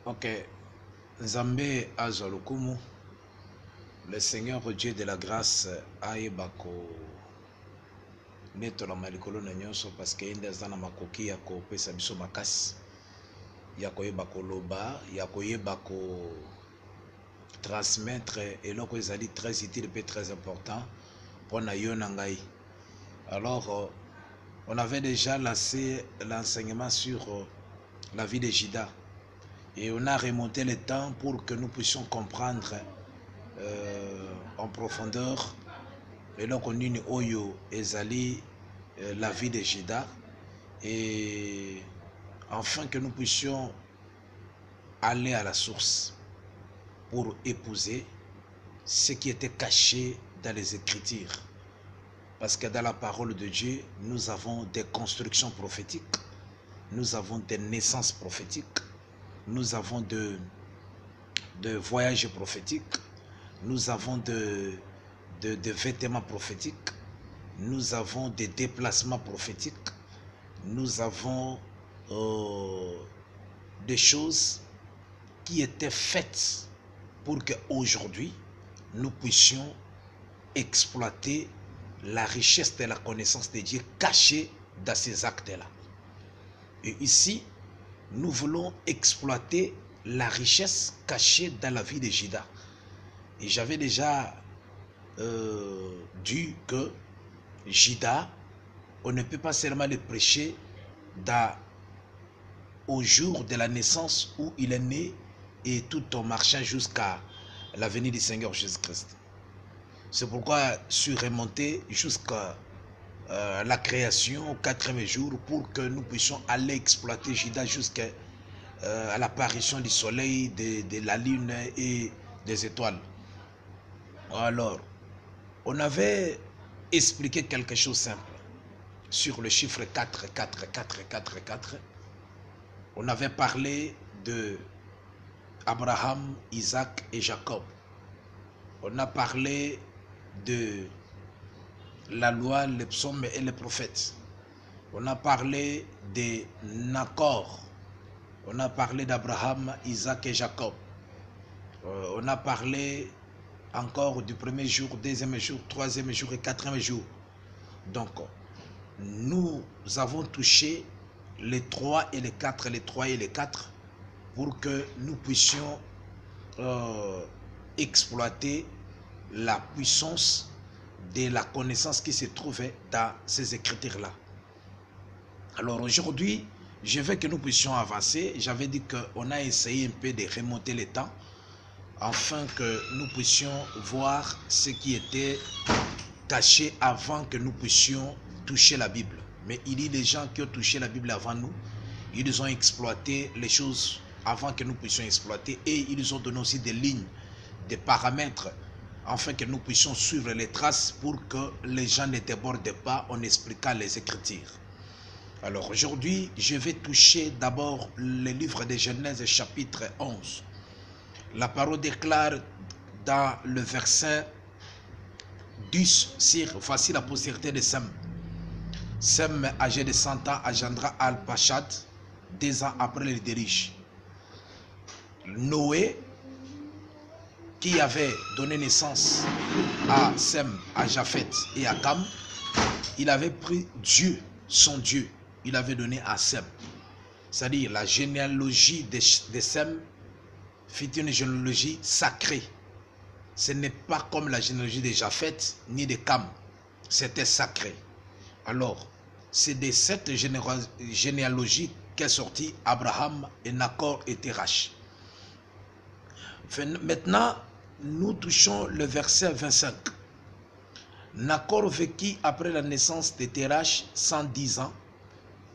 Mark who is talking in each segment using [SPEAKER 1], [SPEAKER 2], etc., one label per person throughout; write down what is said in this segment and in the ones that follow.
[SPEAKER 1] Ok, Nzambe Azolukumu, le Seigneur Dieu de la grâce aebako neto na malikolo na nyonso parce que inde azana makoki ya kopesa biso makasi ya koyeba koloba ya koyeba ko transmettre eloko ezali très utile et très important pour na yo na ngai. Alors on avait déjà lancé l'enseignement sur la vie de Jida et on a remonté le temps pour que nous puissions comprendre en profondeur eloko nini oyo ezali la vie de Jida, et afin que nous puissions aller à la source pour épouser ce qui était caché dans les Écritures. Parce que dans la parole de Dieu, nous avons des constructions prophétiques, nous avons des naissances prophétiques, nous avons de voyages prophétiques, nous avons de vêtements prophétiques, nous avons des déplacements prophétiques, nous avons des choses qui étaient faites pour qu'aujourd'hui nous puissions exploiter la richesse de la connaissance de Dieu cachée dans ces actes-là. Et ici, nous voulons exploiter la richesse cachée dans la vie de Jida. Et j'avais déjà dit que Jida, on ne peut pas seulement le prêcher au jour de la naissance où il est né et tout en marchant jusqu'à la venue du Seigneur Jésus-Christ. C'est pourquoi je suis remonté jusqu'à la création au 4e jour pour que nous puissions aller exploiter Jida jusqu'à l'apparition du soleil, de la lune et des étoiles. Alors, on avait expliqué quelque chose de simple sur le chiffre 4, 4, 4, 4, 4. On avait parlé de Abraham, Isaac et Jacob. On a parlé de la loi, les psaumes et les prophètes. On a parlé de Nacor. On a parlé d'Abraham, Isaac et Jacob. On a parlé encore du 1er jour, 2e jour, 3e jour et 4e jour. Donc, nous avons touché les 3 et les 4, les 3 et les 4 pour que nous puissions exploiter la puissance de la connaissance qui se trouvait dans ces écritures-là. Alors aujourd'hui, je veux que nous puissions avancer. J'avais dit qu'on a essayé un peu de remonter le temps afin que nous puissions voir ce qui était caché avant que nous puissions toucher la Bible. Mais il y a des gens qui ont touché la Bible avant nous. Ils ont exploité les choses avant que nous puissions exploiter, et ils ont donné aussi des lignes, des paramètres afin que nous puissions suivre les traces pour que les gens ne débordent pas en expliquant les Écritures. Alors aujourd'hui, je vais toucher d'abord le livre de Genèse chapitre 11. La parole déclare dans le verset 10, « Voici la postérité de Sem. Sem, âgé de 100 ans, engendra Al-Pachad, 2 ans après le dirige. Noé, qui avait donné naissance à Sem, à Japhet et à Cam, il avait pris Dieu, son Dieu, il avait donné à Sem. C'est-à-dire la généalogie de Sem fut une généalogie sacrée. Ce n'est pas comme la généalogie de Japhet ni de Cam. C'était sacré. Alors, c'est de cette généalogie qu'est sorti Abraham et Nacor et Terach. Maintenant, nous touchons le verset 25. Nacor vécut après la naissance de Terach 110 ans,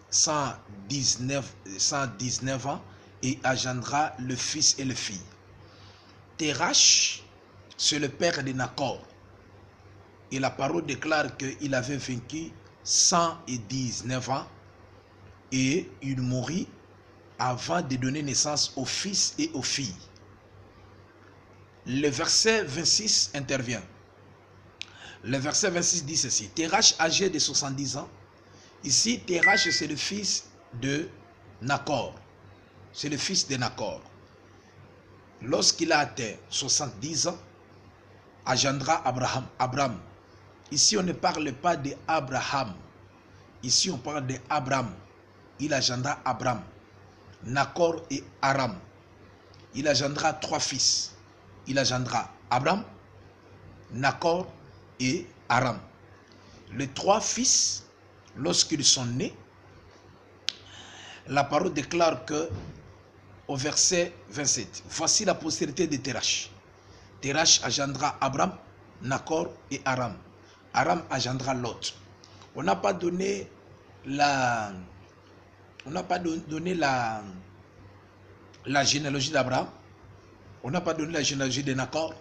[SPEAKER 1] 119 ans, et engendra le fils et le fille. Terach, c'est le père de Nacor. Et la parole déclare qu'il avait vécu 119 ans et il mourut avant de donner naissance aux fils et aux filles. Le verset 26 intervient. Le verset 26 dit ceci. Terach, âgé de 70 ans. Ici, Terach, c'est le fils de Nacor. C'est le fils de Nacor. lorsqu'il a atteint 70 ans, engendra Abraham. Ici, on ne parle pas d'Abraham. Ici, on parle d'Abraham. Il engendra Abraham, Nacor et Aram. Il engendra 3 fils. Il engendra Abraham, Nacor et Aram. Les 3 fils, lorsqu'ils sont nés, la parole déclare que, au verset 27, voici la postérité de Terach. Terach engendra Abraham, Nacor et Aram. Aram engendra Lot. On n'a pas donné la généalogie d'Abraham. On n'a pas donné la généalogie de Nacor.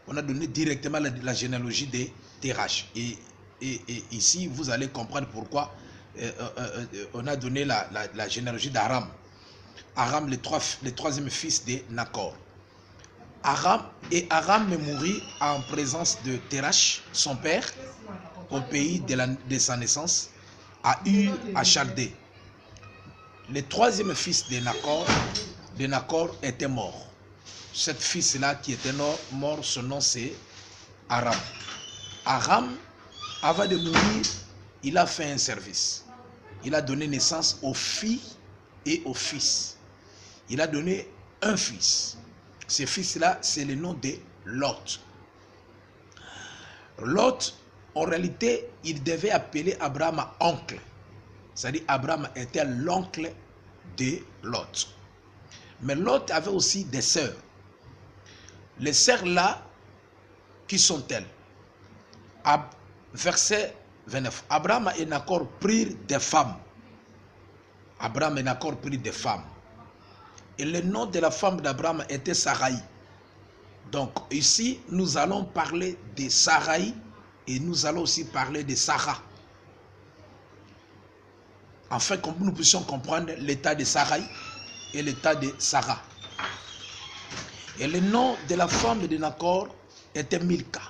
[SPEAKER 1] On a donné directement la généalogie de Terach. Et ici, vous allez comprendre pourquoi on a donné la généalogie d'Aram. Aram, le troisième fils de Nacor. Aram mourit en présence de Terach, son père, au pays de sa naissance, à Ur, à Chaldée. Le troisième fils de Nacor était mort. Cet fils-là qui était mort, son nom c'est Aram. Aram, avant de mourir, il a fait un service. Il a donné naissance aux filles et aux fils. Il a donné un fils. Ce fils-là, c'est le nom de Lot. Lot, en réalité, il devait appeler Abraham oncle. C'est-à-dire Abraham était l'oncle de Lot. Mais Lot avait aussi des sœurs. Les sœurs-là, qui sont-elles? Verset 29. Abraham et Nacor prirent des femmes. Abraham et Nacor prirent des femmes. Et le nom de la femme d'Abraham était Sarai. Donc ici, nous allons parler de Sarai et nous allons aussi parler de Sarah. Afin que nous puissions comprendre l'état de Sarai et l'état de Sarah. Et le nom de la femme de Nacor était Milka.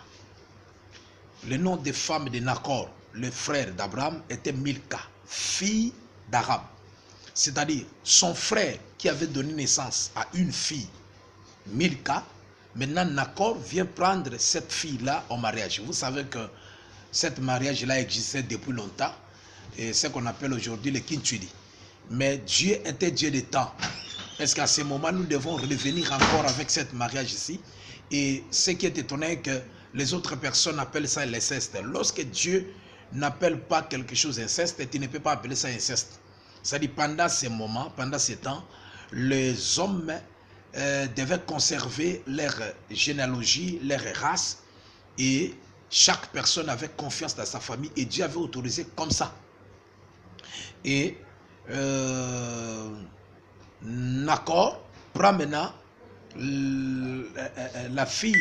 [SPEAKER 1] Le nom de femme de Nacor, le frère d'Abraham, était Milka, fille d'Aram. C'est-à-dire son frère qui avait donné naissance à une fille, Milka. Maintenant, Nacor vient prendre cette fille-là en mariage. Vous savez que cette mariage-là existait depuis longtemps. Et ce qu'on appelle aujourd'hui le Kintuidi. Mais Dieu était Dieu des temps. Parce qu'à ce moment, nous devons revenir encore avec cette mariage ici. Et ce qui est étonnant, c'est que les autres personnes appellent ça l'inceste. Lorsque Dieu n'appelle pas quelque chose inceste, tu ne peux pas appeler ça inceste. C'est-à-dire pendant ces moments, pendant ces temps, les hommes devaient conserver leur généalogie, leur race, et chaque personne avait confiance dans sa famille et Dieu avait autorisé comme ça. Et Nacor prend maintenant la fille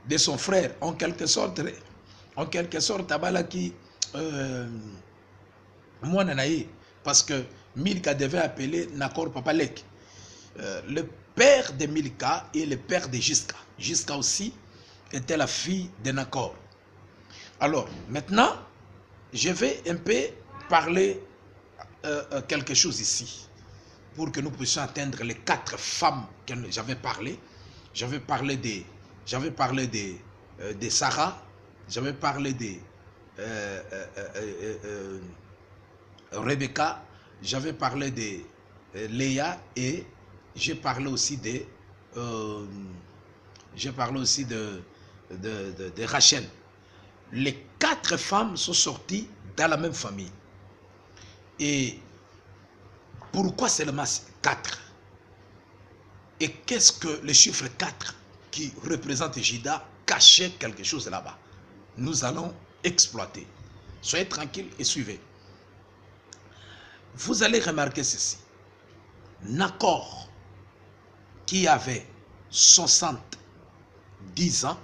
[SPEAKER 1] de son frère, en quelque sorte Tabalaki moi nanaï, parce que Milka devait appeler Nacor Papalek. Le père de Milka et le père de Jiska. Jiska aussi était la fille de Nacor. Alors, maintenant, je vais un peu parler quelque chose ici, pour que nous puissions atteindre les 4 femmes que j'avais parlé. J'avais parlé de Sarah, j'avais parlé de Rebecca, j'avais parlé de Léa et j'ai parlé aussi de Rachel. Les 4 femmes sont sorties dans la même famille. Et pourquoi seulement 4? Et qu'est-ce que le chiffre 4 qui représente Juda cachait quelque chose là-bas? Nous allons exploiter. Soyez tranquilles et suivez. Vous allez remarquer ceci. Nacor, qui avait 70 ans,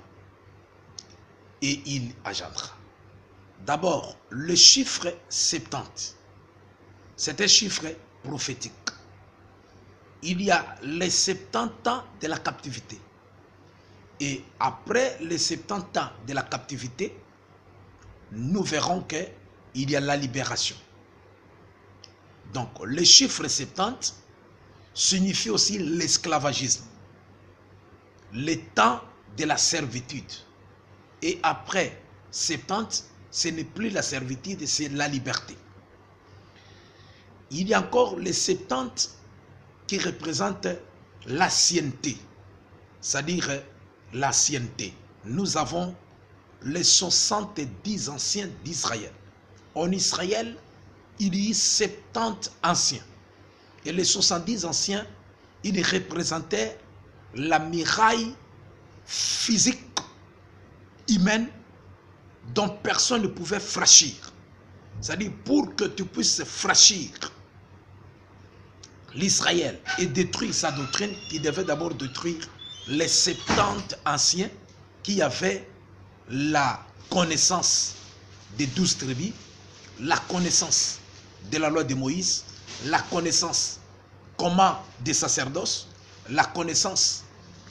[SPEAKER 1] et il engendra. D'abord, le chiffre 70, c'est un chiffre prophétique. Il y a les 70 ans de la captivité. Et après les 70 ans de la captivité, nous verrons qu'il y a la libération. Donc, le chiffre 70 signifie aussi l'esclavagisme. le temps de la servitude. Et après 70, ce n'est plus la servitude, c'est la liberté. Il y a encore les 70 qui représentent l'ancienneté, c'est-à-dire l'ancienneté. Nous avons les 70 anciens d'Israël. En Israël, il y a 70 anciens. Et les 70 anciens, ils représentaient la muraille physique humaine dont personne ne pouvait franchir. C'est-à-dire, pour que tu puisses franchir l'Israël et détruire sa doctrine, il devait d'abord détruire les 70 anciens qui avaient la connaissance des 12 tribus, la connaissance de la loi de Moïse, la connaissance comment des sacerdoces, la connaissance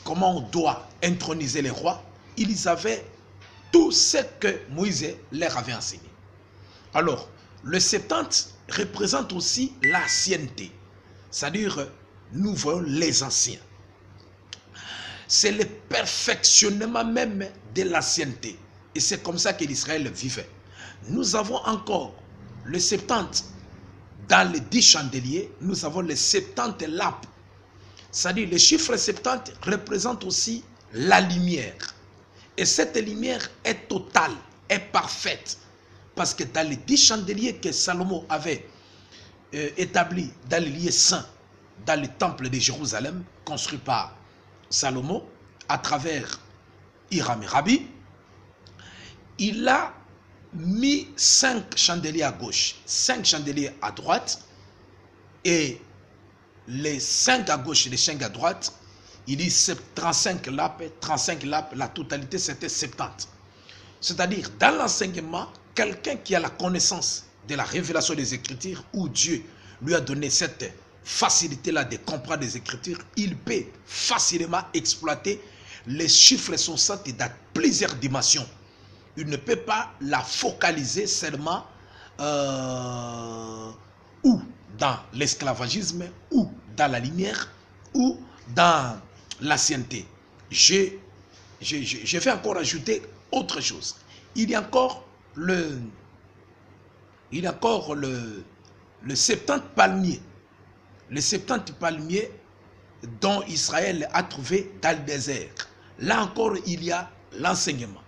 [SPEAKER 1] comment on doit introniser les rois. Ils avaient tout ce que Moïse leur avait enseigné. Alors, le 70 représente aussi l'ancienneté, c'est-à-dire nous voyons les anciens. C'est le perfectionnement même de l'ancienneté. Et c'est comme ça que l'Israël vivait. Nous avons encore le 70 dans les 10 chandeliers, nous avons les 70 lampes. C'est-à-dire le chiffre 70 représente aussi la lumière. Et cette lumière est totale, est parfaite. Parce que dans les 10 chandeliers que Salomon avait établis dans les lieux saints, dans le temple de Jérusalem, construit par Salomon, à travers Hiram et Rabbi, il a mis 5 chandeliers à gauche, 5 chandeliers à droite, et les 5 à gauche et les 5 à droite, il y a 35 lampes, la totalité c'était 70. C'est-à-dire, dans l'enseignement, quelqu'un qui a la connaissance de la révélation des Écritures, où Dieu lui a donné cette facilité-là de comprendre les Écritures, il peut facilement exploiter les chiffres 60 dans plusieurs dimensions. Il ne peut pas la focaliser seulement ou dans l'esclavagisme, ou dans la lumière, ou dans l'ancienneté. Je vais encore ajouter autre chose. Il y a encore le 70 palmiers. Le 70 palmiers dont Israël a trouvé dans le désert. Là encore, il y a l'enseignement.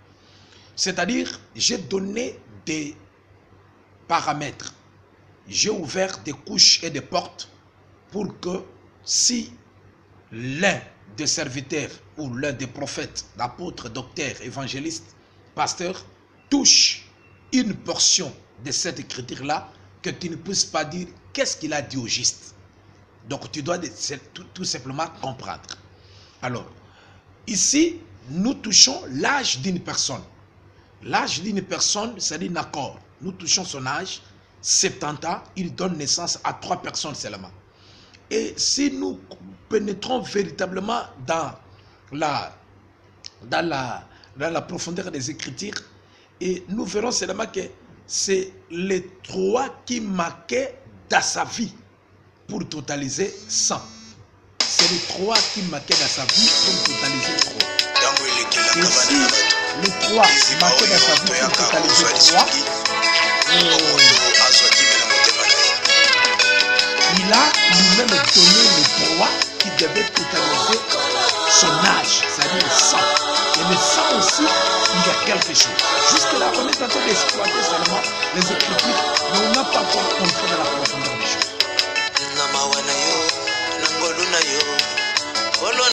[SPEAKER 1] C'est-à-dire, j'ai donné des paramètres. J'ai ouvert des couches et des portes pour que si l'un des serviteurs ou l'un des prophètes, l'apôtre, docteur, évangéliste, pasteur, touche une portion de cette écriture-là, que tu ne puisses pas dire qu'est-ce qu'il a dit au juste. Donc tu dois tout simplement comprendre. Alors, ici, nous touchons l'âge d'une personne. L'âge d'une personne, c'est-à-dire Nacor. Nous touchons son âge, 70 ans, il donne naissance à 3 personnes seulement. Et si nous pénétrons véritablement dans la profondeur des Écritures, et nous verrons seulement que c'est les 3 qui manquaient dans sa vie pour totaliser 100. C'est les 3 qui manquaient dans sa vie pour totaliser 3. Et si les 3 manquaient dans sa vie pour totaliser 3, il a lui-même donné les 3 qui devaient totaliser son âge, c'est-à-dire 100. Et le 100 aussi, il y a quelque chose. Jusque-là, on est en train d'exploiter seulement les Écritures, mais on n'a pas encore compris de la